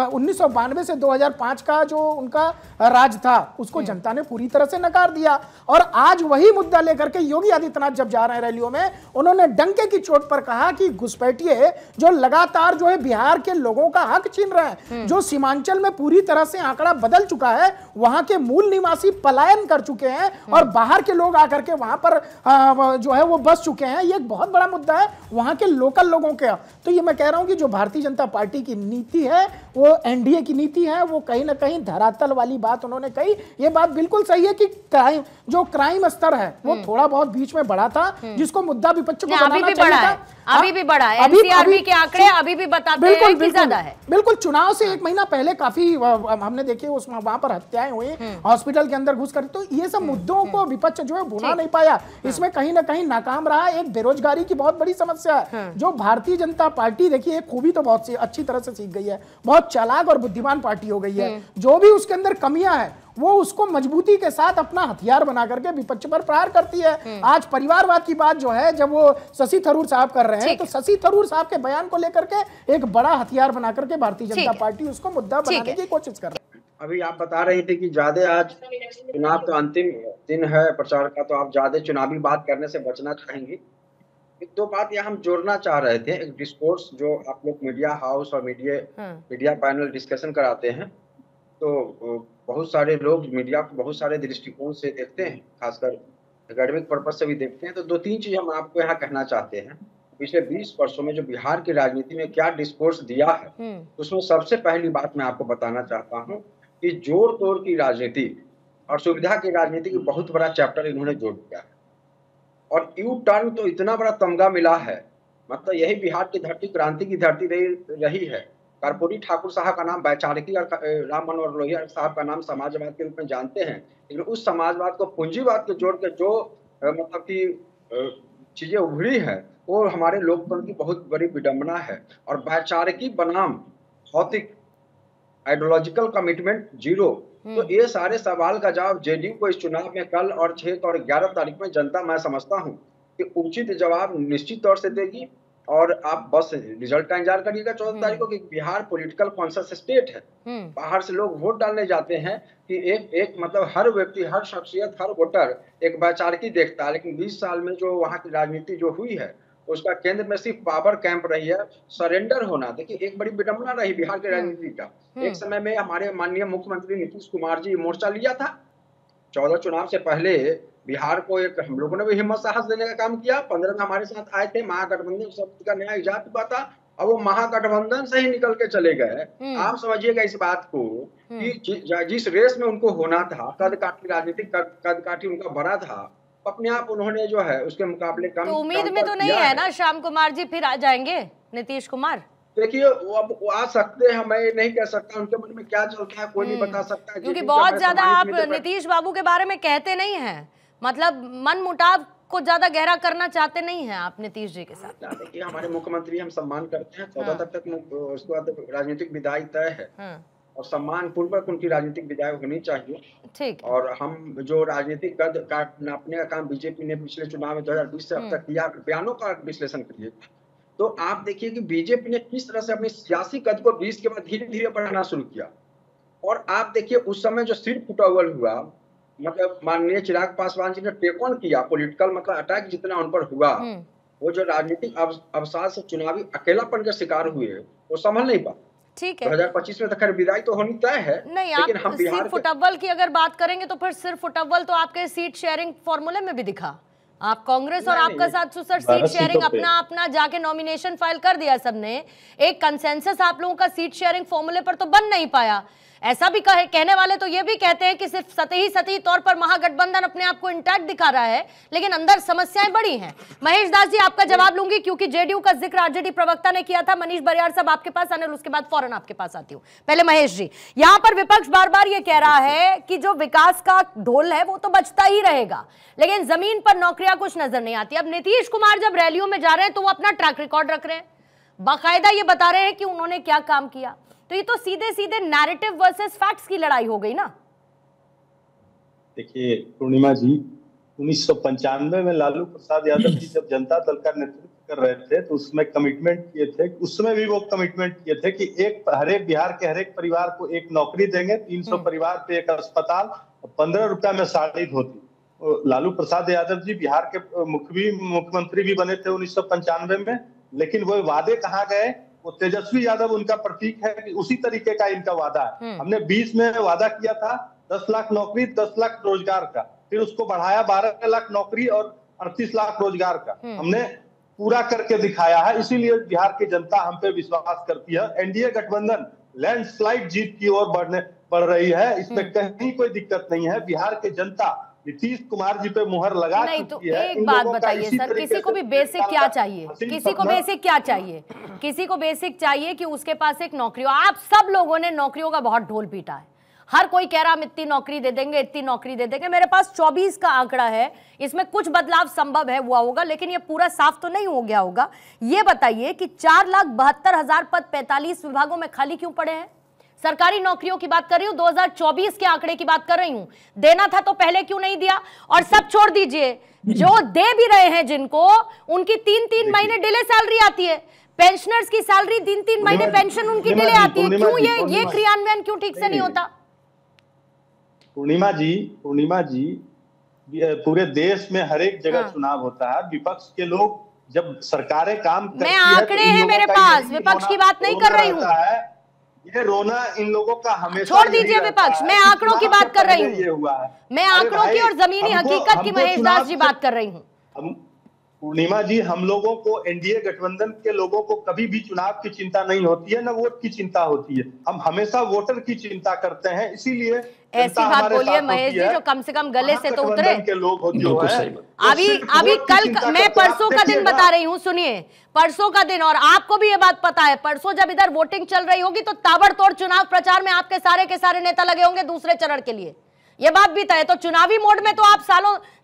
1992 से 2005 का जो उनका राज था उसको जनता ने पूरी तरह से नकार दिया। और आज वही मुद्दा लेकर के योगी आदित्यनाथ जब जा रहे हैं रैलियों में, उन्होंने डंके की चोट पर कहा कि घुसपैठिए जो लगातार जो है बिहार के लोगों का हक छीन रहे हैं, जो सीमांचल में पूरी तरह से आंकड़ा बदल चुका है, वहां के मूल निवासी पलायन कर चुके हैं और बाहर के लोग आकर के वहां पर जो है वो बस चुके हैं। ये एक बहुत बड़ा मुद्दा है वहां के लोकल लोगों के। तो ये मैं कह रहा हूं कि जो भारतीय जनता पार्टी की नीति है वो एनडीए की नीति है, वो कहीं ना कहीं धरातल वाली बात उन्होंने कही। ये बात बिल्कुल सही है कि क्राइम स्तर है वो थोड़ा बहुत बीच में बढ़ा था, जिसको मुद्दा विपक्ष को बनाना चाहिए था। अभी भी बढ़ा है, एनसीआरबी के आंकड़े अभी भी बताते हैं कि ज्यादा है। बिल्कुल, चुनाव से एक महीना पहले काफी हमने देखे उसमें वहां पर हत्याएं हुई, हॉस्पिटल के अंदर घुस कर, तो ये सब मुद्दों को विपक्ष जो है भुना नहीं पाया, इसमें कहीं ना कहीं नाकाम रहा। एक बेरोजगारी की बहुत बड़ी समस्या है जो भारतीय जनता पार्टी, देखिए एक खूबी तो बहुत अच्छी तरह से सीख गई है, बहुत चालाक और बुद्धिमान पार्टी हो गई है। जो भी उसके अंदर कमियां हैं वो उसको मजबूती के साथ अपना हथियार बना करके विपक्ष पर प्रहार करती है। आज परिवारवाद की बात जो है जब वो शशि थरूर साहब कर रहे हैं, तो शशि थरूर साहब के बयान को लेकर के एक बड़ा हथियार बना करके भारतीय जनता पार्टी उसको मुद्दा बनाने की कोशिश कर रही है। अभी आप बता रही थी कि ज्यादा आज चुनाव तो अंतिम दिन है प्रचार का, तो आप ज्यादा चुनावी बात करने से बचना चाहेंगे। एक दो बात यहाँ हम जोड़ना चाह रहे थे। एक डिस्कोर्स जो आप लोग मीडिया हाउस और मीडिया पैनल डिस्कशन कराते हैं, तो बहुत सारे लोग मीडिया को बहुत सारे दृष्टिकोण से देखते हैं, खासकर एकेडमिक पर्पज से भी देखते हैं। तो दो तीन चीज हम आपको यहाँ कहना चाहते हैं। पिछले 20 वर्षों में जो बिहार की राजनीति में क्या डिस्कोर्स दिया है, उसमें सबसे पहली बात मैं आपको बताना चाहता हूँ कि जोड़ तोड़ की राजनीति और सुविधा की राजनीति की बहुत बड़ा चैप्टर इन्होंने जोड़ दिया है। और यू टर्न तो इतना बड़ा तमगा मिला है, मतलब यही बिहार की धरती क्रांति की धरती रही है। कर्पूरी ठाकुर साहब का नाम वैचारिकी और राम मनोहर लोहिया साहब का नाम समाजवाद के रूप में जानते हैं, लेकिन उस समाजवाद को पूंजीवाद के जोड़ के जो मतलब की चीजें उभरी है वो हमारे लोकतंत्र की बहुत बड़ी विडंबना है। और वैचारिकी बनाम भौतिक आइडियोलॉजिकल कमिटमेंट जीरो। तो ये सारे सवाल का जवाब जेडीयू को इस चुनाव में कल और 6 और 11 तारीख में जनता, मैं समझता हूँ कि उचित जवाब निश्चित तौर से देगी। और आप बस रिजल्ट का इंतजार करिएगा 14 तारीख को, कि बिहार पॉलिटिकल कॉन्शियस स्टेट है। बाहर से लोग वोट डालने जाते हैं कि एक मतलब हर व्यक्ति, हर शख्सियत, हर वोटर एक वैचारिकी देखता है। लेकिन 20 साल में जो वहाँ की राजनीति जो हुई है उसका केंद्र में सिर्फ पावर कैंप रही है, सरेंडर होना। देखिए एक बड़ी विडंबना रही बिहार की राजनीति का। एक समय में हमारे माननीय मुख्यमंत्री नीतीश कुमार जी मोर्चा लिया था 14 चुनाव से पहले। बिहार को एक हम लोगों ने भी हिम्मत साहस देने का काम किया। 15 में हमारे साथ आए थे, महागठबंधन शब्द का नया इजाद हुआ था, और वो महागठबंधन से ही निकल के चले गए। आप समझिएगा इस बात को कि जिस रेस में उनको होना था, कद काठी राजनीतिक कद काठी उनका बड़ा था, अपने आप उन्होंने जो है उसके मुकाबले कम। तो उम्मीद में तो नहीं है ना श्याम कुमार जी फिर आ जाएंगे नीतीश कुमार? देखिए वो आ सकते हैं, मैं नहीं कह सकता उनके मन में क्या चलता है, कोई नहीं बता सकता। क्योंकि बहुत ज्यादा आप नीतीश बाबू के बारे में कहते नहीं हैं, मतलब मन मुटाव को ज्यादा गहरा करना चाहते नहीं हैं आप नीतीश जी के साथ। देखिए हमारे मुख्यमंत्री हम सम्मान करते हैं, 14 तक उसके बाद राजनीतिक विदाई तय है और सम्मान पूर्वक उनकी राजनीतिक विदाई होनी चाहिए। ठीक। और हम जो राजनीतिक कद का नापने का काम बीजेपी ने पिछले चुनाव में 2020 से अब तक किया, बयानों का विश्लेषण करिए तो आप देखिए कि बीजेपी ने किस तरह से अपने सियासी कद को 20 के बाद धीरे धीरे बढ़ाना शुरू किया। और आप देखिए उस समय जो सिर फुटअवल हुआ, मतलब माननीय चिराग पासवान जी ने टेक ऑन किया पॉलिटिकल, मतलब अटैक जितना उन पर हुआ, वो जो राजनीतिक अवसाद से चुनावी अकेलापन का शिकार हुए वो संभल नहीं पा। ठीक है, 2025 में तो खैर विदाई तो होनी तय है। नहीं, लेकिन आप सिर फुटअव्वल की अगर बात करेंगे तो फिर सिर फुटअव्वल तो आपके सीट शेयरिंग फॉर्मूले में भी दिखा। आप कांग्रेस और आपका साथ सुसर सीट शेयरिंग अपना जाके नॉमिनेशन फाइल कर दिया सबने, एक कंसेंसस आप लोगों का सीट शेयरिंग फॉर्मूले पर तो बन नहीं पाया। ऐसा भी कहने वाले तो ये भी कहते हैं कि सिर्फ सतही तौर पर महागठबंधन अपने आप को इंटैक्ट दिखा रहा है, लेकिन अंदर समस्याएं बड़ी हैं। महेश दास जी आपका जवाब लूंगी क्योंकि जेडीयू का जिक्र आरजेडी प्रवक्ता ने किया था। मनीष बरियार साहब आपके पास आने, उसके बाद फौरन आपके पास आती हूं। पहले महेश जी, यहां पर विपक्ष बार बार ये कह रहा है कि जो विकास का ढोल है वो तो बजता ही रहेगा, लेकिन जमीन पर नौकरियां नौकरियां कुछ नजर नहीं आती। अब नीतीश कुमार जब रैलियों में जा रहे हैं तो वो अपना ट्रैक रिकॉर्ड रख रहे हैं, बाकायदा ये बता रहे हैं कि उन्होंने क्या काम किया। तो ये तो सीधे सीधे नैरेटिव वर्सेस फैक्ट्स की लड़ाई हो गई ना। देखिए पूर्णिमा जी, 1995 में लालू प्रसाद यादव जी जब जनता दल का नेतृत्व कर रहे थे तो उसमें कमिटमेंट किए थे, उसमें भी वो कमिटमेंट किए थे कि हरेक बिहार के हरेक परिवार को एक नौकरी देंगे, 300 परिवार पे एक अस्पताल, 15 रुपया में साड़ी धोती। लालू प्रसाद यादव जी बिहार के मुख्यमंत्री भी बने थे 1995 में, लेकिन वो वादे कहाँ गए? वो तेजस्वी यादव उनका प्रतीक है कि उसी तरीके का इनका वादा है। हमने 20 में वादा किया था 10 लाख नौकरी, 10 लाख रोजगार का, फिर उसको बढ़ाया 12 लाख नौकरी और 38 लाख रोजगार का। हमने पूरा करके दिखाया है, इसीलिए बिहार की जनता हम पे विश्वास करती है। एनडीए गठबंधन लैंडस्लाइड जीत की ओर बढ़ रही है, इसमें कहीं कोई दिक्कत नहीं है। बिहार की जनता नीतीश कुमार जी पे मुहर लगा चुकी है। एक बात बताइए सर, किसी को भी बेसिक क्या चाहिए? किसी को बेसिक क्या चाहिए? किसी को बेसिक चाहिए कि उसके पास एक नौकरी हो। आप सब लोगों ने नौकरियों का बहुत ढोल पीटा है, हर कोई कह रहा हम इतनी नौकरी दे देंगे, इतनी नौकरी दे देंगे। मेरे पास 24 का आंकड़ा है, इसमें कुछ बदलाव संभव है, हुआ होगा, लेकिन ये पूरा साफ तो नहीं हो गया होगा। ये बताइए कि 4,72,000 पद 45 विभागों में खाली क्यों पड़े हैं? सरकारी नौकरियों की बात कर रही हूं, 2024 के आंकड़े की बात कर रही हूं। देना था तो पहले क्यों नहीं दिया? और सब छोड़ दीजिए, जो दे भी रहे हैं जिनको, उनकी 3-3 महीने डिले सैलरी आती है। पेंशनर्स की सैलरी 3-3 महीने पेंशन उनकी डिले आती है। क्यों ये क्रियान्वयन क्यों ठीक से नहीं होता? पूर्णिमा जी, पूरे देश में हर एक जगह चुनाव होता है। विपक्ष के लोग जब सरकारें काम करती है, आंकड़े हैं मेरे पास, विपक्ष की बात नहीं कर रही हूँ। ये रोना इन लोगों का हमेशा छोड़ दीजिए विपक्ष, मैं आंकड़ों की बात कर रही हूँ। मैं आंकड़ों की और जमीनी हकीकत की महेश दास जी बात कर रही हूँ। पूर्णिमा जी, हम लोगों को एनडीए गठबंधन के लोगों को कभी भी चुनाव की चिंता नहीं होती है, न वोट की चिंता होती है। हम हमेशा वोटर की चिंता करते हैं, इसीलिए ऐसी बात बोलिए महेश जी जो कम से कम गले से तो उतरे। के लोग जो है अभी कल मैं परसों का दिन बता रही हूँ, सुनिए, परसों का दिन, और आपको भी ये बात पता है, परसों जब इधर वोटिंग चल रही होगी तो ताबड़तोड़ चुनाव प्रचार में आपके सारे के सारे नेता लगे होंगे दूसरे चरण के लिए। ये बात भी तय। तो चुनावी मोड में तो आप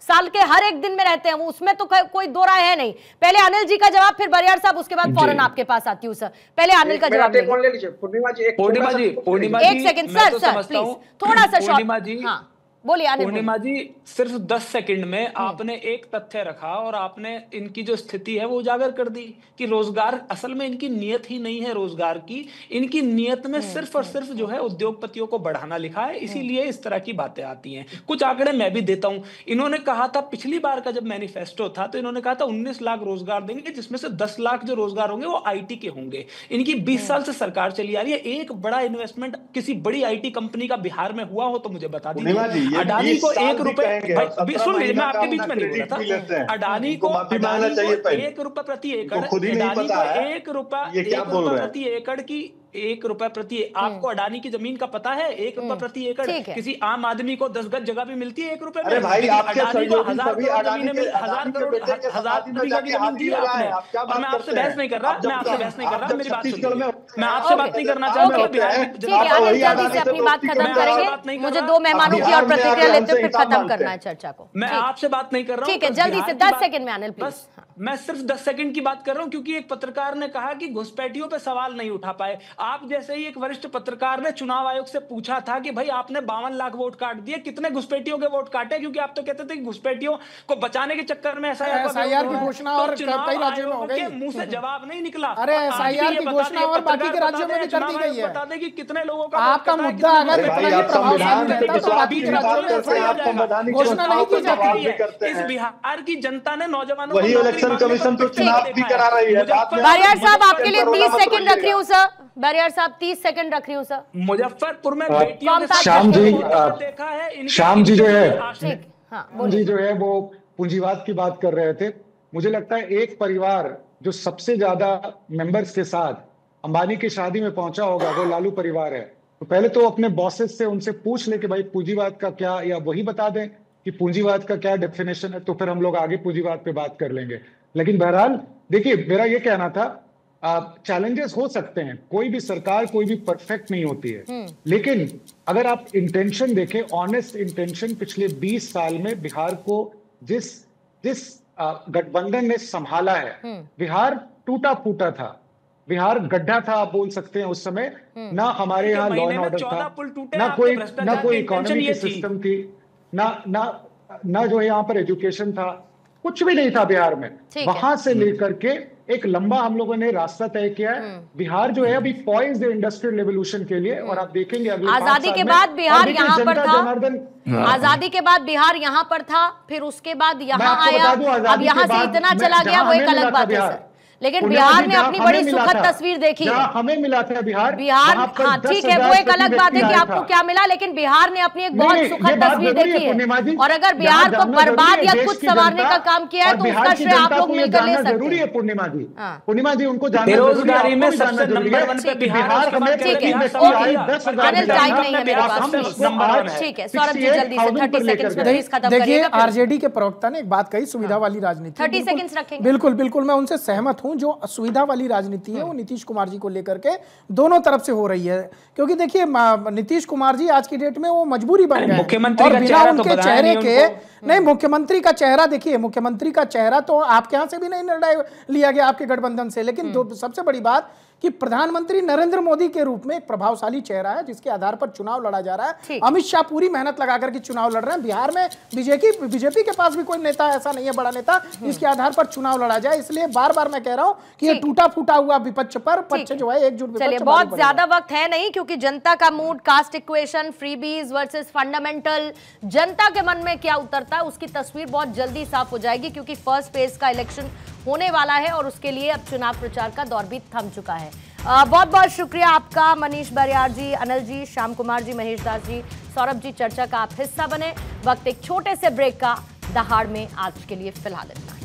साल के हर एक दिन में रहते हैं, उसमें तो कोई दो राय है नहीं। पहले अनिल जी का जवाब, फिर बरियार साहब, उसके बाद फौरन आपके पास आती हूँ सर। पहले अनिल का जवाब लेंगे। पूर्णिमा जी एक सेकंड सर, प्लीज थोड़ा सा शॉर्ट। हाँ बोलिए पूर्णिमा जी, सिर्फ 10 सेकंड में आपने एक तथ्य रखा और आपने इनकी जो स्थिति है वो उजागर कर दी कि रोजगार, असल में इनकी नियत ही नहीं है रोजगार की। इनकी नियत में सिर्फ और सिर्फ जो है उद्योगपतियों को बढ़ाना लिखा है, इसीलिए इस तरह की बातें आती हैं। कुछ आंकड़े मैं भी देता हूं। इन्होंने कहा था पिछली बार का जब मैनिफेस्टो था तो इन्होंने कहा था 19 लाख रोजगार देंगे, जिसमें से 10 लाख जो रोजगार होंगे वो आईटी के होंगे। इनकी 20 साल से सरकार चली आ रही है। एक बड़ा इन्वेस्टमेंट किसी बड़ी आईटी कंपनी का बिहार में हुआ हो तो मुझे बता दीजिए। अडानी को 1 रुपए, अभी सुन लीजिए, मैं आपके बीच में नहीं बोला था। अडानी को 1 रुपए प्रति एकड़, अडानी को 1 रुपए प्रति एकड़ की 1 रुपए प्रति, आपको अडानी की जमीन का पता है? 1 रुपए प्रति एकड़ किसी आम आदमी को 10 गज जगह भी मिलती है 1 रुपए में। भाई अडानी को 1000 करोड़ जमीन दी आपने। और मैं आपसे बहस नहीं कर रहा, मैं आपसे बहस नहीं कर रहा, मेरी बात सुनिए। मैं आपसे बात नहीं करना चाहता। जल्दी से अपनी बात खत्म करेंगे, मुझे 2 मेहमानों की और प्रतिक्रिया लेते हुए फिर खत्म करना है चर्चा को। मैं आपसे बात नहीं कर रहा हूँ, ठीक है, जल्दी से 10 सेकंड में अनिल प्लीज। मैं सिर्फ 10 सेकंड की बात कर रहा हूं क्योंकि एक पत्रकार ने कहा कि घुसपैठियों पे सवाल नहीं उठा पाए। आप जैसे ही एक वरिष्ठ पत्रकार ने चुनाव आयोग से पूछा था कि भाई आपने 52 लाख वोट काट दिए, कितने घुसपैठियों के वोट काटे? क्योंकि आप तो कहते थे कि घुसपैठियों को बचाने के चक्कर में एसआईआर की घोषणा और कई राज्यों में हो गई, मुंह से जवाब नहीं निकला। अरे एसआईआर की घोषणा और बाकी के राज्यों में भी कर दी गई है। बता दें कि कितने लोगों का आपका मुद्दा अगर इतना ही प्रभावशाली रहता तो बाकी के राज्यों में घोषणा नहीं की जाती। इस बिहार की जनता ने नौजवानों को इलेक्शन कमीशन तो चुनाव भी करा रही है। बरियार साहब आपके लिए 30 सेकंड रख रही हूँ सर। बरियार साहब 30 सेकंड रख रही हूँ सर। मुजफ्फरपुर में बेटियों के श्याम जी जो है, हाँ जी जो है वो पूंजीवाद की बात कर रहे थे। मुझे लगता है एक परिवार जो सबसे ज्यादा मेंबर्स के साथ अंबानी की शादी में पहुंचा होगा वो लालू परिवार है। तो पहले तो अपने बॉसेस से उनसे पूछ ले कि भाई पूंजीवाद का क्या, या वही बता दें कि पूंजीवाद का क्या डेफिनेशन है, तो फिर हम लोग आगे पूंजीवाद पे बात कर लेंगे। लेकिन बहरहाल देखिए, मेरा ये कहना था, चैलेंजेस हो सकते हैं, कोई भी सरकार कोई भी परफेक्ट नहीं होती है, लेकिन अगर आप इंटेंशन देखें, ऑनेस्ट इंटेंशन, पिछले 20 साल में बिहार को जिस जिस गठबंधन ने संभाला है, बिहार टूटा फूटा था, बिहार गड्ढा था आप बोल सकते हैं उस समय। ना हमारे यहाँ लॉ एंड ऑर्डर था, ना कोई इकोनॉमी की सिस्टम थी, ना जो है यहाँ पर एजुकेशन था, कुछ भी नहीं था बिहार में। वहां से लेकर के एक लंबा हम लोगों ने रास्ता तय किया है। बिहार जो है अभी पॉइज्ड है इंडस्ट्रियल रेवोल्यूशन के लिए, और आप देखेंगे अगले आजादी के बाद बिहार यहाँ पर था, आजादी के बाद बिहार यहाँ पर था, फिर उसके बाद यहाँ आया, अब यहाँ से इतना चला गया, वो एक अलग बात है सर। लेकिन बिहार ने अपनी बड़ी सुखद तस्वीर देखी है। हमें मिला था बिहार, हाँ ठीक है, वो एक अलग बात है कि आपको क्या मिला, लेकिन बिहार ने अपनी एक बहुत सुखद तस्वीर देखी है। और अगर बिहार को बर्बाद या कुछ संवारने का काम किया है तो उसका श्रेय आप लोग मिलकर ले सकते हैं। जरूरी है पूर्णिमा जी उनको जानना बेरोजगारी में सबसे नंबर 1 पे बिहार। ठीक है, अनिल टाइम नहीं है मेरे पास। ठीक है सौरभ जी, जल्दी से 30 सेकंड्स में प्लीज खत्म करिएगा। देखिए, आरजेडी के प्रवक्ता ने एक बात कही, सुविधा वाली राजनीति। 30 सेकंड्स रखेंगे। बिल्कुल बिल्कुल, मैं उनसे सहमत हूं। जो सुविधा वाली राजनीति है वो नीतीश कुमार जी को लेकर के दोनों तरफ से हो रही है, क्योंकि देखिए नीतीश कुमार जी आज की डेट में वो मजबूरी बन गए, मुख्यमंत्री और का बिना चेहरा उनके चेहरे के नहीं, मुख्यमंत्री का चेहरा देखिए, मुख्यमंत्री का चेहरा तो आपके यहां से भी नहीं निर्णय लिया गया आपके गठबंधन से, लेकिन सबसे बड़ी बात कि प्रधानमंत्री नरेंद्र मोदी के रूप में एक प्रभावशाली चेहरा है जिसके आधार पर चुनाव लड़ा जा रहा है। अमित शाह पूरी मेहनत लगाकर के चुनाव लड़ रहे हैं। बिहार में बीजेपी के पास भी कोई नेता ऐसा नहीं है, बड़ा नेता, इसके आधार पर चुनाव लड़ा जाए। इसलिए बार बार मैं कह रहा हूं कि ये टूटा फूटा हुआ विपक्ष पर पक्ष जो है एकजुट। चलिए, बहुत ज्यादा वक्त है नहीं, क्योंकि जनता का mood, cast equation, freebies versus fundamental, जनता के मन में क्या उतरता है उसकी तस्वीर बहुत जल्दी साफ हो जाएगी, क्योंकि फर्स्ट फेज का इलेक्शन होने वाला है और उसके लिए अब चुनाव प्रचार का दौर भी थम चुका है। बहुत बहुत शुक्रिया आपका मनीष बरियार जी, अनिल जी, श्याम कुमार जी, महेश दास जी, सौरभ जी, चर्चा का आप हिस्सा बने। वक्त एक छोटे से ब्रेक का, दहाड़ में आज के लिए फिलहाल इतना।